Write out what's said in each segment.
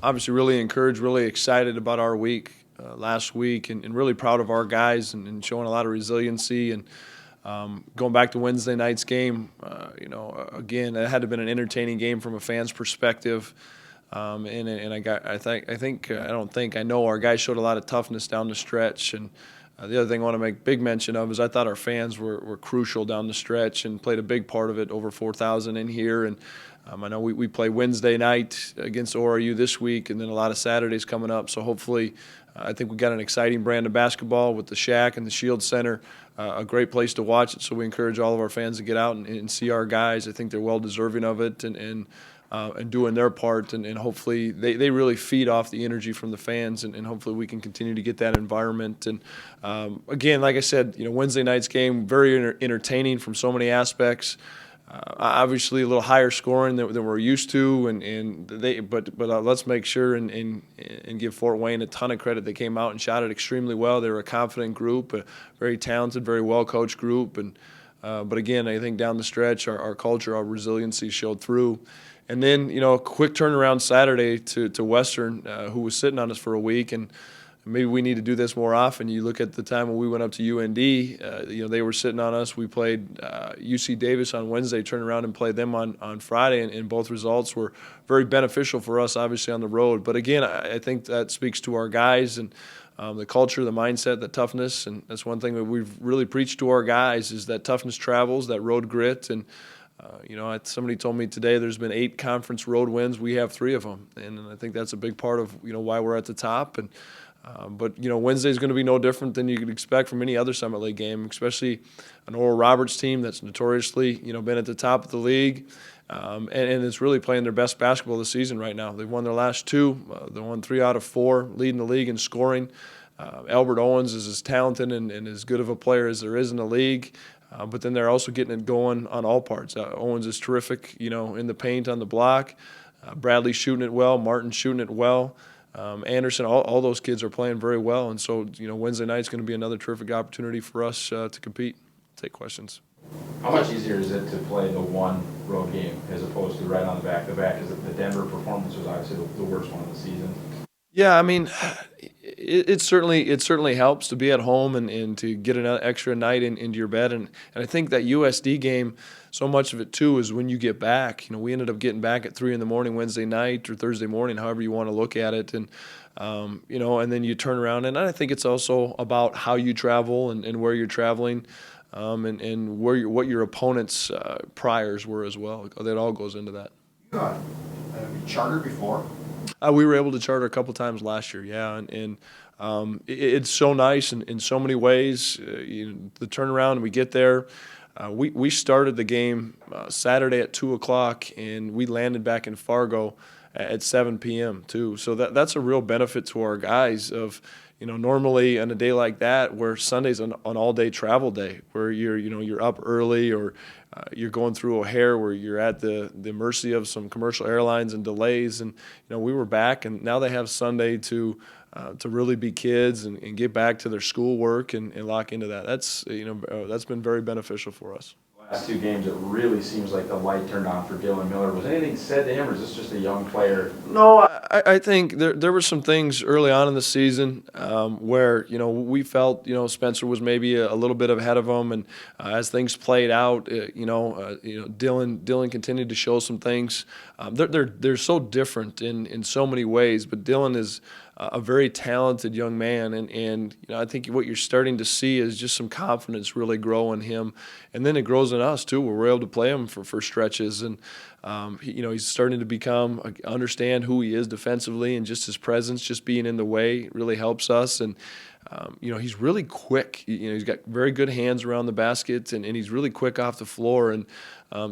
Obviously really encouraged, really excited about our week last week, and really proud of our guys and showing a lot of resiliency. And going back to Wednesday night's game, again, it had to have been an entertaining game from a fan's perspective. I know our guys showed a lot of toughness down the stretch. And the other thing I want to make big mention of is I thought our fans were crucial down the stretch and played a big part of it. Over 4,000 in here, and I know we play Wednesday night against ORU this week, and then a lot of Saturdays coming up. So hopefully, I think we got an exciting brand of basketball with the Shack and the Shield Center, a great place to watch it. So we encourage all of our fans to get out and see our guys. I think they're well deserving of it, and doing their part, and hopefully they really feed off the energy from the fans, and hopefully we can continue to get that environment. And again, like I said, Wednesday night's game, very entertaining from so many aspects. Obviously, a little higher scoring than we're used to, but let's make sure and give Fort Wayne a ton of credit. They came out and shot it extremely well. They were a confident group, a very talented, very well coached group, but again, I think down the stretch, our culture, our resiliency showed through. And then, a quick turnaround Saturday to Western, who was sitting on us for a week, and maybe we need to do this more often. You look at the time when we went up to UND, they were sitting on us. We played UC Davis on Wednesday, turned around and played them on Friday, and both results were very beneficial for us, obviously, on the road. But again, I think that speaks to our guys and the culture, the mindset, the toughness, and that's one thing that we've really preached to our guys is that toughness travels, that road grit. And somebody told me today there's been 8 conference road wins. We have 3 of them, and I think that's a big part of why we're at the top. And but Wednesday is going to be no different than you could expect from any other Summit League game, especially an Oral Roberts team that's notoriously been at the top of the league, and it's really playing their best basketball this season right now. They've won their last 2. They won 3 out of 4, leading the league in scoring. Albert Owens is as talented and as good of a player as there is in the league. But then they're also getting it going on all parts. Owens is terrific, in the paint on the block. Bradley's shooting it well. Martin's shooting it well. Anderson, all those kids are playing very well. And so, Wednesday night's going to be another terrific opportunity for us to compete. Take questions. How much easier is it to play the one road game as opposed to right on the back-to-back? Because the Denver performance was obviously the worst one of the season. Yeah, I mean, it certainly helps to be at home and to get an extra night into your bed. And I think that USD game, so much of it too is when you get back. We ended up getting back at 3 in the morning Wednesday night or Thursday morning, however you want to look at it. And and then you turn around. And I think it's also about how you travel and where you're traveling, and what your opponent's priors were as well. That all goes into that. Have you chartered before? We were able to charter a couple times last year, yeah, and it's so nice in so many ways. The turnaround, we get there. We started the game Saturday at 2:00, and we landed back in Fargo at 7 p.m. too. So that's a real benefit to our guys of, normally on a day like that where Sunday's an all-day travel day where you're up early or you're going through O'Hare where you're at the mercy of some commercial airlines and delays. And, we were back, and now they have Sunday to really be kids and get back to their schoolwork and lock into that. That's been very beneficial for us. Last 2 games, it really seems like the light turned on for Dylan Miller. Was anything said to him, or is this just a young player? No, I think there were some things early on in the season where we felt Spencer was maybe a little bit ahead of him, and as things played out, Dylan continued to show some things. They're so different in so many ways, but Dylan is a very talented young man, and I think what you're starting to see is just some confidence really grow in him, and then it grows in us too, where we're able to play him for stretches, and he's starting to understand who he is defensively, and just his presence, just being in the way, really helps us. And he's really quick. He's got very good hands around the basket, and he's really quick off the floor. And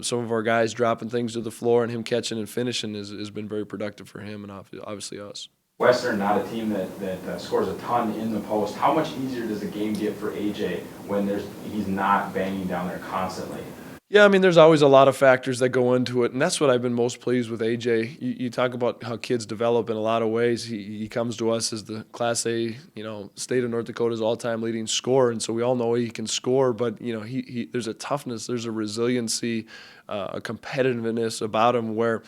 some of our guys dropping things to the floor and him catching and finishing has been very productive for him and obviously us. Western, not a team that scores a ton in the post. How much easier does the game get for AJ when he's not banging down there constantly? Yeah, I mean, there's always a lot of factors that go into it, and that's what I've been most pleased with AJ. You talk about how kids develop in a lot of ways. He comes to us as the Class A, state of North Dakota's all-time leading scorer, and so we all know he can score. But there's a toughness, there's a resiliency, a competitiveness about him where,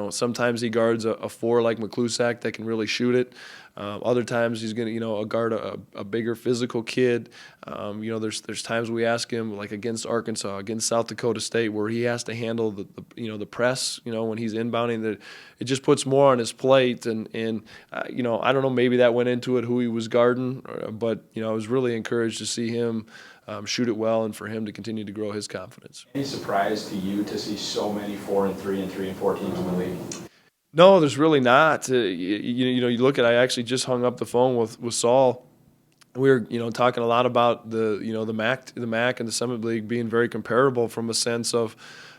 sometimes he guards a four like McClusack that can really shoot it. Other times he's going to, guard a bigger physical kid. There's times we ask him, like against Arkansas, against South Dakota State, where he has to handle the press, when he's inbounding. That it just puts more on his plate. And I don't know, maybe that went into it, who he was guarding. But, I was really encouraged to see him shoot it well and for him to continue to grow his confidence. Any surprise to you to see so many 4-3 and 3-4 teams in the league? No, there's really not. You look at. I actually just hung up the phone with Saul. We were, talking a lot about the MAC and the Summit League being very comparable from a sense of,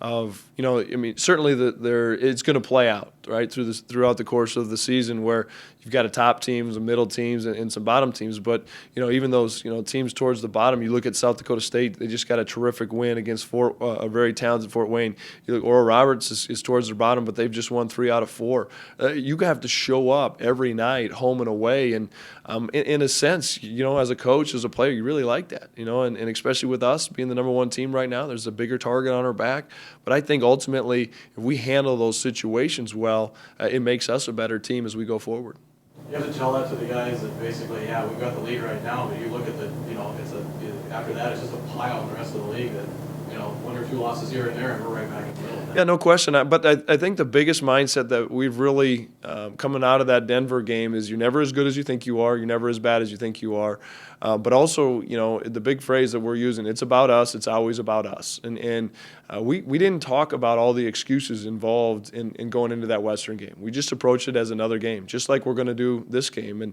certainly it's going to play out right throughout the course of the season where you've got a top teams, some middle teams, and some bottom teams. But even those teams towards the bottom, you look at South Dakota State; they just got a terrific win against a very talented Fort Wayne. You look, Oral Roberts is towards the bottom, but they've just won 3 out of 4. You have to show up every night, home and away, and in a sense, as a coach, as a player, you really like that, and especially with us being the number 1 team right now, there's a bigger target on our back. But I think ultimately, if we handle those situations well, it makes us a better team as we go forward. You have to tell that to the guys that basically, yeah, we've got the lead right now, but you look at after that, it's just a pile in the rest of the league that, 1 or 2 losses here and there, and we're right back in the middle. Yeah, no question. But I think the biggest mindset that we've really coming out of that Denver game is you're never as good as you think you are. You're never as bad as you think you are. But also, the big phrase that we're using, it's about us. It's always about us. And we didn't talk about all the excuses involved in going into that Western game. We just approached it as another game, just like we're going to do this game. And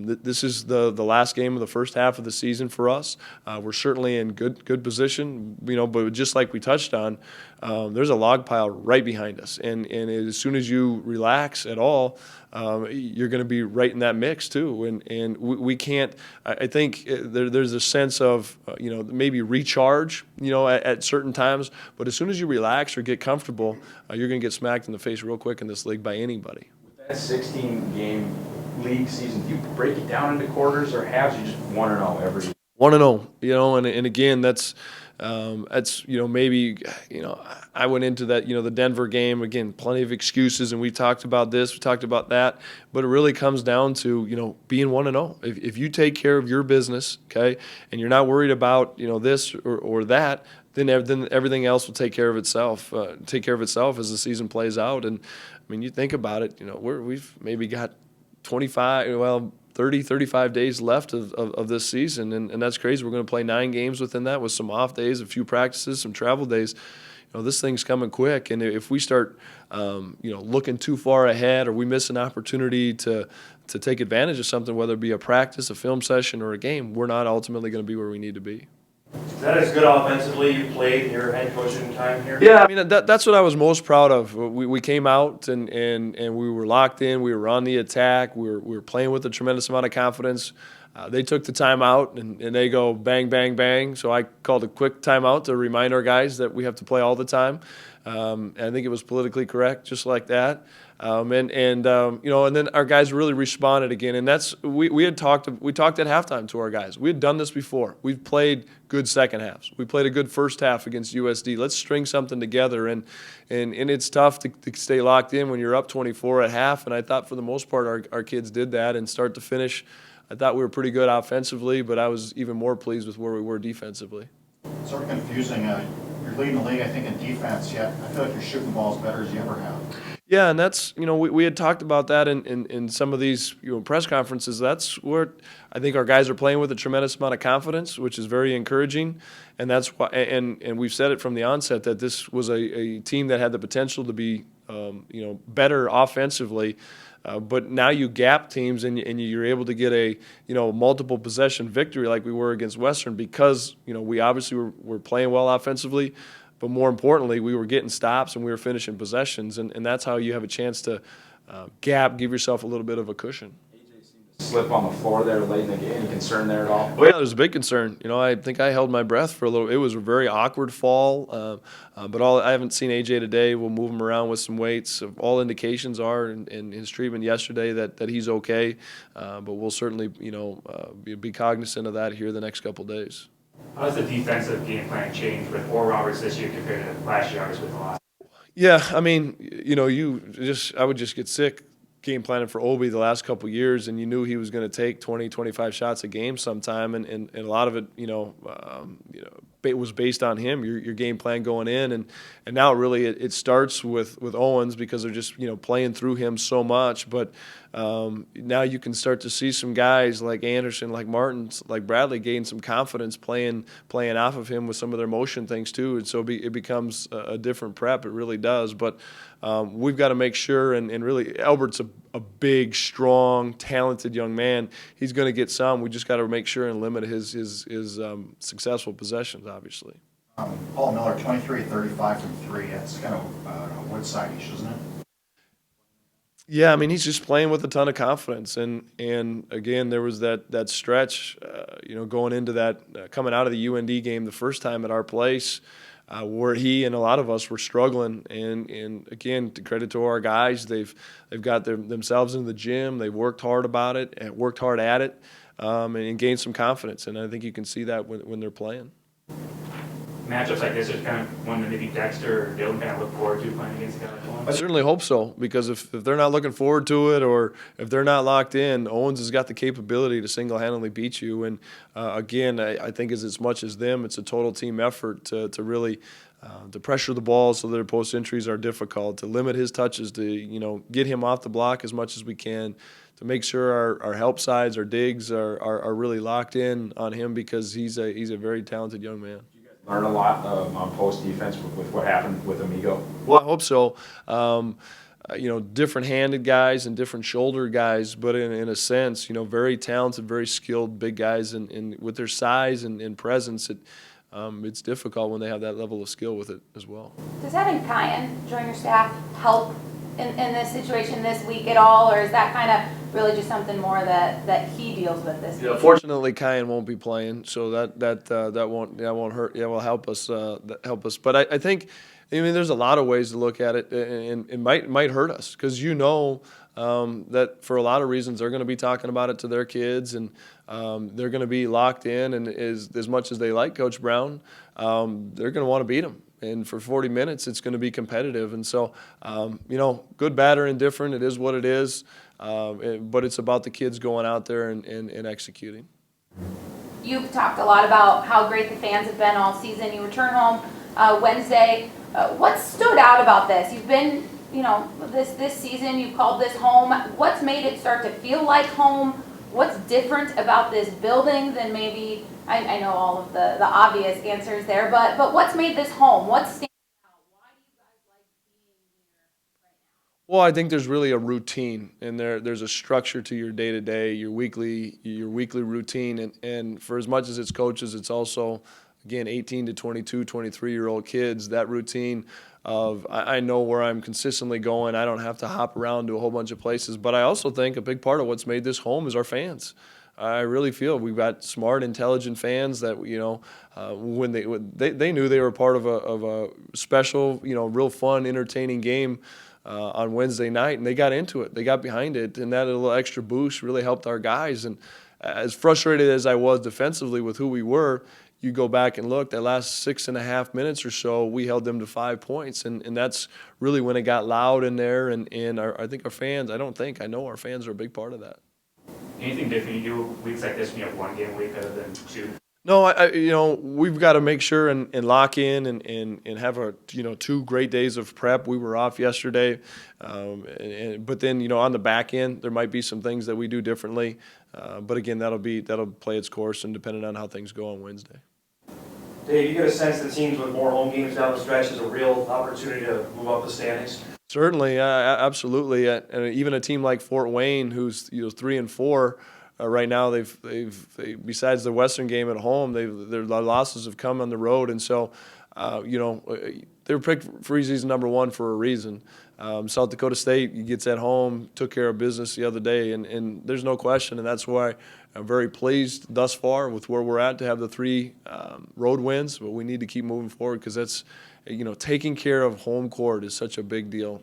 this is the last game of the first half of the season for us. We're certainly in good position, but just like we touched on, there's a log pile right behind us. And as soon as you relax at all, you're going to be right in that mix too. And we can't. I think there's a sense of maybe recharge at certain times. But as soon as you relax or get comfortable, you're going to get smacked in the face real quick in this league by anybody. With that 16-game league season, do you break it down into quarters or halves? You just 1-0 every. 1-0, and again that's maybe I went into that the Denver game again, plenty of excuses, and we talked about this, we talked about that, but it really comes down to being 1-0. If you take care of your business, okay, and you're not worried about this or that, then everything else will take care of itself. As the season plays out, and I mean you think about it, we've maybe got 30, 35 days left of this season, and that's crazy. We're going to play 9 games within that with some off days, a few practices, some travel days. This thing's coming quick, and if we start, looking too far ahead, or we miss an opportunity to take advantage of something, whether it be a practice, a film session, or a game, we're not ultimately going to be where we need to be. Is that as good offensively you played in your head coaching time here? Yeah, I mean that's what I was most proud of. We came out and we were locked in. We were on the attack. We were playing with a tremendous amount of confidence. They took the timeout and they go bang, bang, bang. So I called a quick timeout to remind our guys that we have to play all the time. And I think it was politically correct, just like that. And then our guys really responded again, and that's we talked at halftime to our guys. We had done this before. We've played good second halves. We played a good first half against USD. Let's string something together, and it's tough to stay locked in when you're up 24 at half. And I thought for the most part our kids did that, and start to finish, I thought we were pretty good offensively, but I was even more pleased with where we were defensively. It's sort of confusing. You're leading the league, I think, in defense, yet I feel like you're shooting the balls better as you ever have. Yeah, and that's we had talked about that in some of these press conferences. That's where I think our guys are playing with a tremendous amount of confidence, which is very encouraging. And that's why, and we've said it from the onset that this was a team that had the potential to be better offensively. But now you gap teams and you're able to get a multiple possession victory like we were against Western because we obviously were playing well offensively. But more importantly, we were getting stops and we were finishing possessions, and that's how you have a chance to give yourself a little bit of a cushion. Slip on the floor there late in the game. Any concern there at all? Well, yeah, there's a big concern. I think I held my breath for a little. It was a very awkward fall, but I haven't seen AJ today. We'll move him around with some weights. All indications are in his treatment yesterday that he's okay, but we'll certainly be cognizant of that here the next couple days. How does the defensive game plan change with Oral Roberts this year compared to last year, obviously with a lot? Yeah, I mean, I would just get sick game planning for Obi the last couple of years, and you knew he was going to take 20, 25 shots a game sometime, and a lot of it, it was based on him, your game plan going in, and now really it starts with Owens because they're just playing through him so much, but now you can start to see some guys like Anderson, like Martins, like Bradley gain some confidence playing off of him with some of their motion things too, and so it becomes a different prep. It really does, but we've got to make sure, and really Albert's a big, strong, talented young man. He's going to get some. We just got to make sure and limit his successful possessions, obviously. Paul Miller, 23-35 from three. That's kind of a Woodside-ish, isn't it? Yeah, I mean, he's just playing with a ton of confidence, and again, there was that stretch, going into that, coming out of the UND game the first time at our place, where he and a lot of us were struggling, and again, to credit to our guys, they've got themselves in the gym, they've worked hard about it, and worked hard at it, and gained some confidence, and I think you can see that when they're playing. Matchups like this are kind of one that maybe Dexter or Dylan kind of look forward to playing against a guy like Owens? I certainly hope so, because if they're not looking forward to it, or if they're not locked in, Owens has got the capability to single-handedly beat you. And again, I think as much as them, it's a total team effort to really to pressure the ball so their post entries are difficult, to limit his touches, to get him off the block as much as we can, to make sure our help sides, our digs are really locked in on him, because he's a very talented young man. Learn a lot on post defense with what happened with Amigo. Well, I hope so. Different handed guys and different shoulder guys, but in a sense, very talented, very skilled big guys, and with their size and presence, it's difficult when they have that level of skill with it as well. Does having Kyan join your staff help in this situation this week at all, or is that kind of really just something more that he deals with this week? Fortunately, Kyan won't be playing, so that won't hurt. Yeah, will help us. But I think, there's a lot of ways to look at it, and it might hurt us, because that for a lot of reasons they're going to be talking about it to their kids, and they're going to be locked in, and as much as they like Coach Brown, they're going to want to beat him. And for 40 minutes, it's going to be competitive. And so, good, bad, or indifferent, it is what it is. But it's about the kids going out there and executing. You've talked a lot about how great the fans have been all season. You return home Wednesday. What stood out about this? You've been, this season, you've called this home. What's made it start to feel like home? What's different about this building than maybe, I know all of the obvious answers there, but what's made this home? What's standing out? Why do you guys like being here right now? Well, I think there's really a routine, and there's a structure to your day-to-day, your weekly routine, and for as much as it's coaches, it's also, again, 18 to 22, 23-year-old kids, that routine of I know where I'm consistently going. I don't have to hop around to a whole bunch of places. But I also think a big part of what's made this home is our fans. I really feel we've got smart, intelligent fans that when they knew they were part of a special, real fun, entertaining game on Wednesday night, and they got into it. They got behind it, and that little extra boost really helped our guys. And as frustrated as I was defensively with who we were, you go back and look, that last 6.5 minutes or so, we held them to 5 points, and that's really when it got loud in there. And I think our fans, I know our fans are a big part of that. Anything different you do weeks like this when you have one game a week other than two? No, we've got to make sure and lock in and have 2 great days of prep. We were off yesterday, but then on the back end there might be some things that we do differently. But again, that'll play its course, and depending on how things go on Wednesday. Dave, you get a sense that teams with more home games down the stretch is a real opportunity to move up the standings? Certainly, absolutely. And even a team like Fort Wayne, who's 3-4 right now, they've besides the Western game at home, their losses have come on the road, and so they were picked preseason number 1 for a reason. South Dakota State gets at home, took care of business the other day, and there's no question, and that's why I'm very pleased thus far with where we're at to have the 3 road wins, but we need to keep moving forward, because that's taking care of home court is such a big deal.